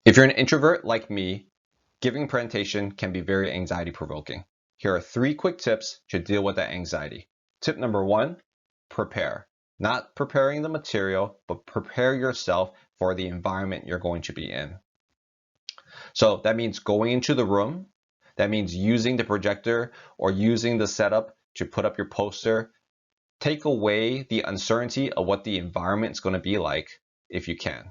If you're an introvert like me, giving a presentation can be very anxiety provoking. Here are 3 quick tips to deal with that anxiety. Tip number 1, prepare. Not preparing the material, but prepare yourself for the environment you're going to be in. So that means going into the room. That means using the projector or using the setup to put up your poster. Take away the uncertainty of what the environment is going to be like if you can.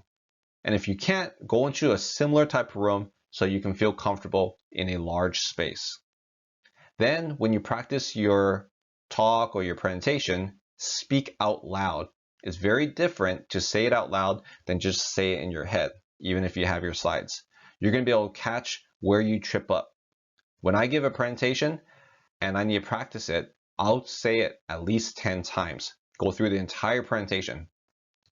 And if you can't, go into a similar type of room so you can feel comfortable in a large space. Then when you practice your talk or your presentation, speak out loud. It's very different to say it out loud than just say it in your head, even if you have your slides. You're going to be able to catch where you trip up. When I give a presentation and I need to practice it, I'll say it at least 10 times, go through the entire presentation.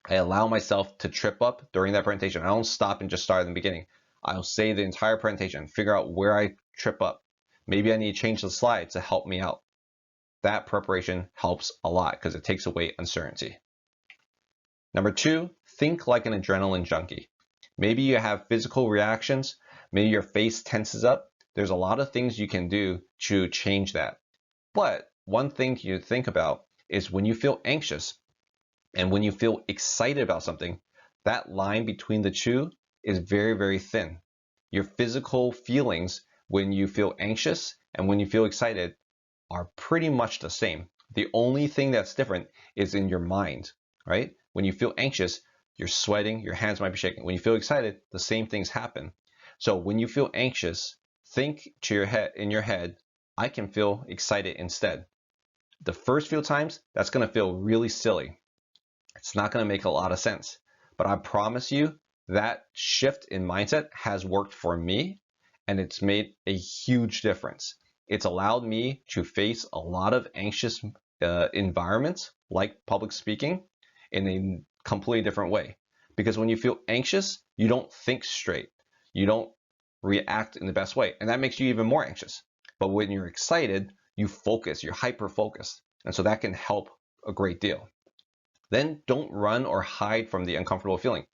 I allow myself to trip up during that presentation. I don't stop and just start at the beginning. I'll say the entire presentation, figure out where I trip up. Maybe I need to change the slide to help me out. That preparation helps a lot because it takes away uncertainty. Number 2, think like an adrenaline junkie. Maybe you have physical reactions. Maybe your face tenses up. There's a lot of things you can do to change that. But one thing you think about is when you feel anxious, and when you feel excited about something, that line between the two is very, very thin. Your physical feelings when you feel anxious and when you feel excited are pretty much the same. The only thing that's different is in your mind, right? When you feel anxious, you're sweating, your hands might be shaking. When you feel excited, the same things happen. So when you feel anxious, think to your head, in your head, I can feel excited instead. The first few times, that's going to feel really silly. It's not going to make a lot of sense, but I promise you that shift in mindset has worked for me, and it's made a huge difference. It's allowed me to face a lot of anxious environments like public speaking in a completely different way. Because when you feel anxious, you don't think straight. You don't react in the best way, and that makes you even more anxious. But when you're excited, you focus, you're hyper focused, and so that can help a great deal. Then don't run or hide from the uncomfortable feeling.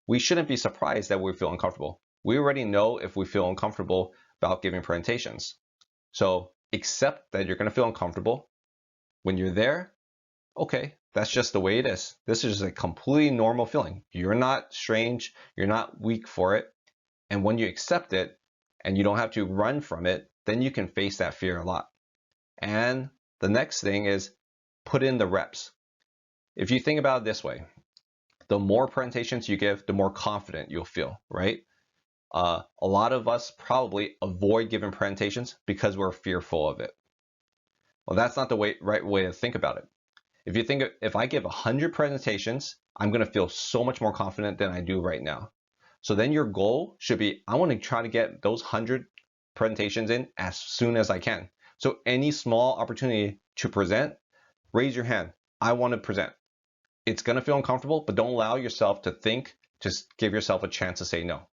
We shouldn't be surprised that we feel uncomfortable. We already know if we feel uncomfortable about giving presentations. So accept that you're going to feel uncomfortable. When you're there, okay, that's just the way it is. This is a completely normal feeling. You're not strange. You're not weak for it. And when you accept it and you don't have to run from it, then you can face that fear a lot. And the next thing is put in the reps. If you think about it this way, the more presentations you give, the more confident you'll feel, right? A lot of us probably avoid giving presentations because we're fearful of it. Well, that's not the right way to think about it. If I give 100 presentations, I'm going to feel so much more confident than I do right now. So then your goal should be, I want to try to get those 100 presentations in as soon as I can. So any small opportunity to present, raise your hand. I want to present. It's going to feel uncomfortable, but don't allow yourself to think. Just give yourself a chance to say no.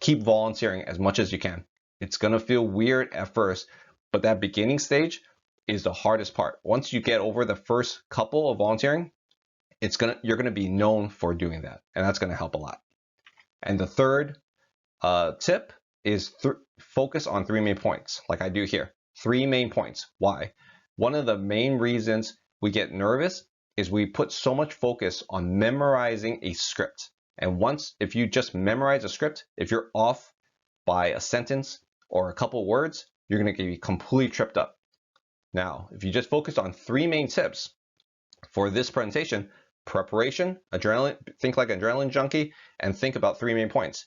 Keep volunteering as much as you can. It's going to feel weird at first, but that beginning stage is the hardest part. Once you get over the first couple of volunteering, you're going to be known for doing that, and that's going to help a lot. And the third tip is focus on 3 main points, like I do here. 3 main points. Why? One of the main reasons we get nervous is we put so much focus on memorizing a script. And if you just memorize a script, if you're off by a sentence or a couple words, you're going to be completely tripped up. Now, if you just focus on 3 main tips for this presentation, preparation, think like an adrenaline junkie, and think about 3 main points.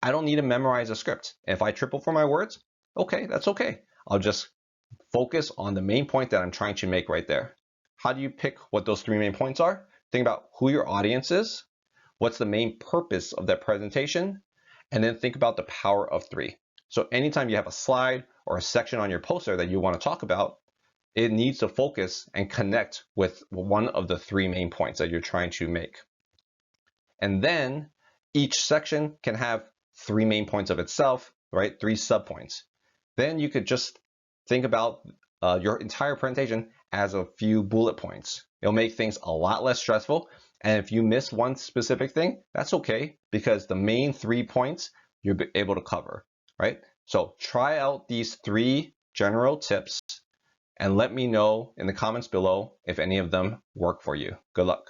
I don't need to memorize a script. If I triple for my words, okay, that's okay. I'll just focus on the main point that I'm trying to make right there. How do you pick what those 3 main points are? Think about who your audience is, what's the main purpose of that presentation, and then think about the power of 3. So anytime you have a slide or a section on your poster that you want to talk about, it needs to focus and connect with one of the 3 main points that you're trying to make. And then each section can have 3 main points of itself, right? 3 subpoints. Then you could just think about your entire presentation as a few bullet points. It'll make things a lot less stressful, And if you miss one specific thing, that's okay, because the main 3 points you'll be able to cover, right? So try out these 3 general tips and let me know in the comments below if any of them work for you. Good luck.